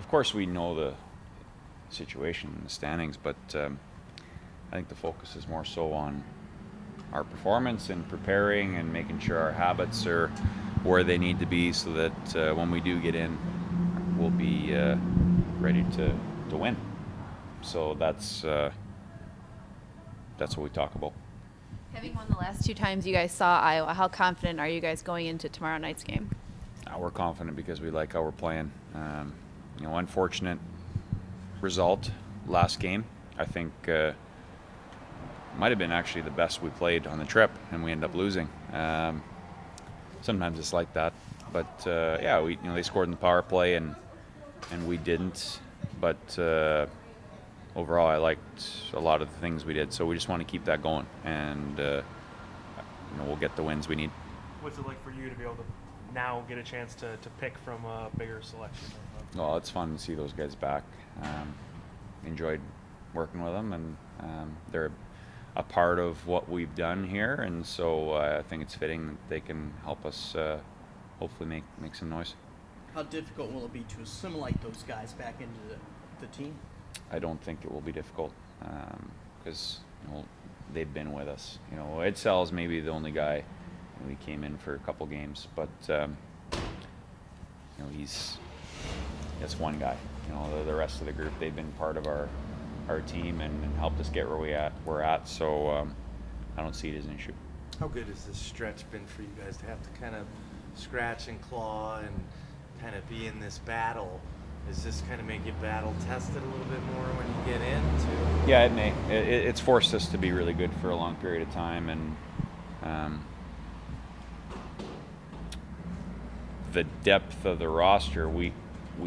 of course, we know the situation in the standings, but I think the focus is more so on our performance and preparing and making sure our habits are where they need to be, so that when we do get in, we'll be ready to win. So that's what we talk about. Having won the last 2 times you guys saw Iowa, how confident are you guys going into tomorrow night's game? We're confident because we like how we're playing. Unfortunate result last game. I think might have been actually the best we played on the trip, and we end up losing. Sometimes it's like that, but they scored in the power play and we didn't. But overall, I liked a lot of the things we did, so we just want to keep that going, and we'll get the wins we need. What's it like for you to be able to now get a chance to pick from a bigger selection? Well, it's fun to see those guys back. Enjoyed working with them, and they're a part of what we've done here, and so I think it's fitting that they can help us hopefully make some noise. How difficult will it be to assimilate those guys back into the team? I don't think it will be difficult because they've been with us. Edsell's maybe the only guy we came in for a couple games, but that's one guy. The rest of the group, they've been part of our team and helped us get where we're at. So I don't see it as an issue. How good has this stretch been for you guys to have to kind of scratch and claw and kind of be in this battle? Does this kind of make you battle tested a little bit more when you get into? Yeah, it may. It's forced us to be really good for a long period of time, and the depth of the roster, we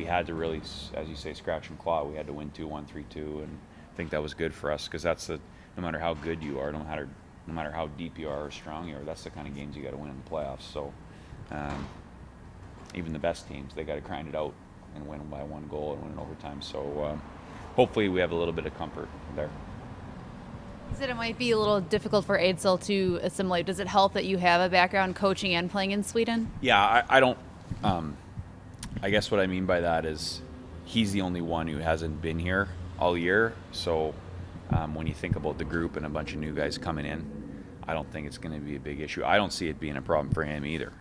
had to really, as you say, scratch and claw. We had to win 2-1, 3-2, and I think that was good for us, because that's no matter how good you are, no matter how deep you are or strong you are, that's the kind of games you got to win in the playoffs. So even the best teams, they got to grind it out and win by 1 goal and win in overtime. So hopefully we have a little bit of comfort there. You said it might be a little difficult for Edsell to assimilate. Does it help that you have a background coaching and playing in Sweden? Yeah, I don't. I guess what I mean by that is he's the only one who hasn't been here all year. So when you think about the group and a bunch of new guys coming in, I don't think it's going to be a big issue. I don't see it being a problem for him either.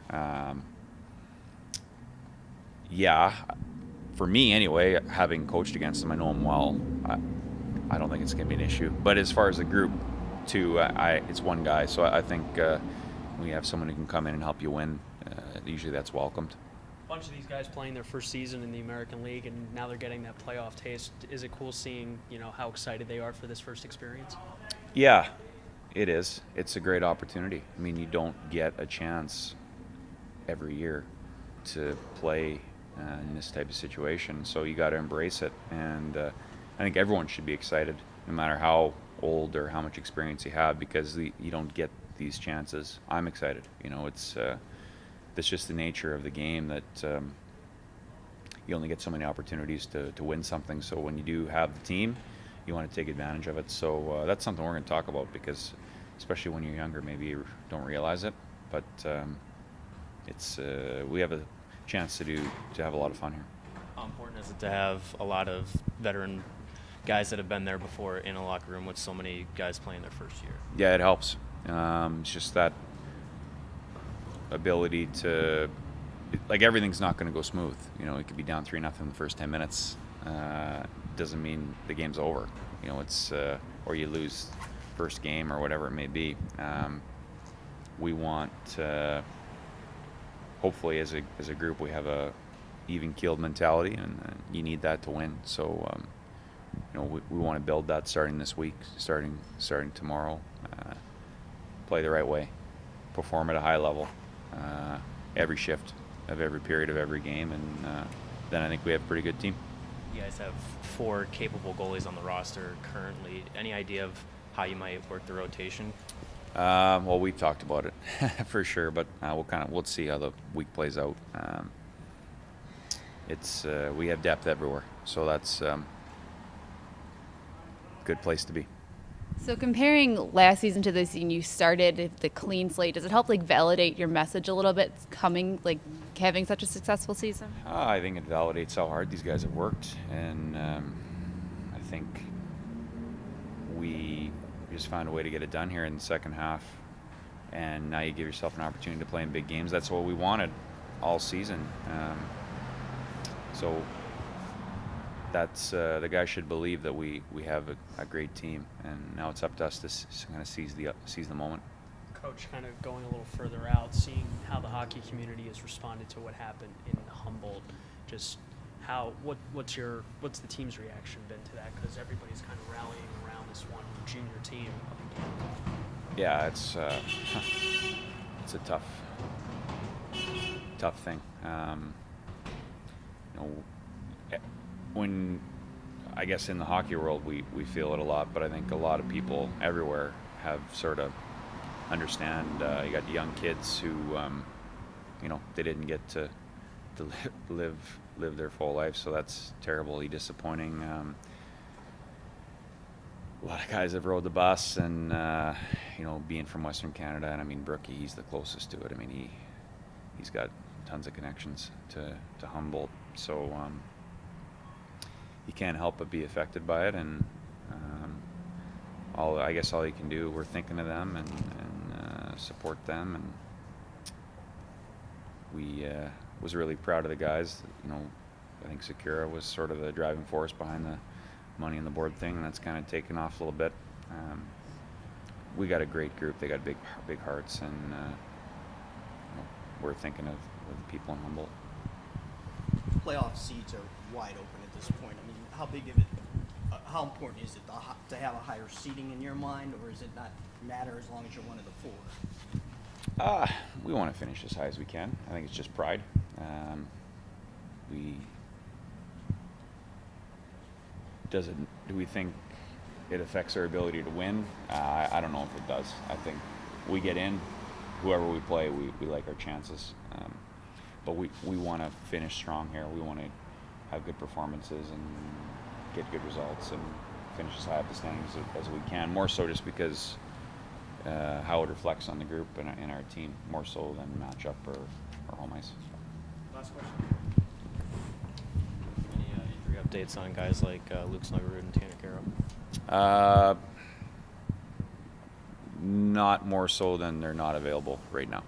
For me anyway, having coached against him, I know him well. I don't think it's going to be an issue. But as far as the group, too, it's one guy. So I think when you have someone who can come in and help you win, usually that's welcomed. A bunch of these guys playing their first season in the American League, and now they're getting that playoff taste. Is it cool seeing, how excited they are for this first experience? Yeah, it is. It's a great opportunity. I mean, you don't get a chance every year to play in this type of situation, so you got to embrace it. And I think everyone should be excited, no matter how old or how much experience you have, because you don't get these chances. I'm excited. It's just the nature of the game that you only get so many opportunities to win something. So when you do have the team, you want to take advantage of it. So that's something we're going to talk about, because especially when you're younger, maybe you don't realize it, but we have a chance to have a lot of fun here. How important is it to have a lot of veteran guys that have been there before in a locker room with so many guys playing their first year? Yeah, it helps. It's just that ability to, everything's not going to go smooth. It could be down 3-0 in the first 10 minutes. Doesn't mean the game's over. It's or you lose first game or whatever it may be. We want hopefully as a group we have a even-keeled mentality, and you need that to win. So we want to build that starting this week, starting tomorrow. Play the right way, perform at a high level every shift of every period of every game, and then I think we have a pretty good team. You guys have 4 capable goalies on the roster currently. Any idea of how you might work the rotation? Well, we've talked about it for sure, but we'll see how the week plays out. We have depth everywhere, so that's a good place to be. So comparing last season to this season, you started the clean slate. Does it help like validate your message a little bit, having such a successful season? I think it validates how hard these guys have worked, and I think we just found a way to get it done here in the second half. And now you give yourself an opportunity to play in big games. That's what we wanted all season. So that's the guys should believe that we have a great team, and now it's up to us to kind of seize the moment. Coach, kind of going a little further out, seeing how the hockey community has responded to what happened in Humboldt, just what's the team's reaction been to that? Because everybody's kind of rallying around this one junior team. Yeah, it's a tough thing. When I guess in the hockey world we feel it a lot, but I think a lot of people everywhere have sort of understand. You got young kids who they didn't get to live their full life, so that's terribly disappointing. A lot of guys have rode the bus, and being from Western Canada, and I mean Brookie, he's the closest to it. I mean he's got tons of connections to Humboldt, so you can't help but be affected by it. And all you can do, we're thinking of them and support them, and we was really proud of the guys. I think Sakura was sort of the driving force behind the money on the board thing, and that's kind of taken off a little bit. We got a great group. They got big hearts, and we're thinking of the people in Humboldt. Playoff seats are wide open at this point. I mean, how big of it? How important is it to have a higher seating in your mind, or does it not matter as long as you're one of the four? We want to finish as high as we can. I think it's just pride. Do we think it affects our ability to win? I don't know if it does. I think we get in, whoever we play, we like our chances. But we want to finish strong here. We want to have good performances and get good results and finish as high up the standings as we can. More so just because how it reflects on the group and our team, more so than matchup or home ice. Last question. Any injury updates on guys like Luke Snuggerud and Tanner Caro? Not more so than they're not available right now.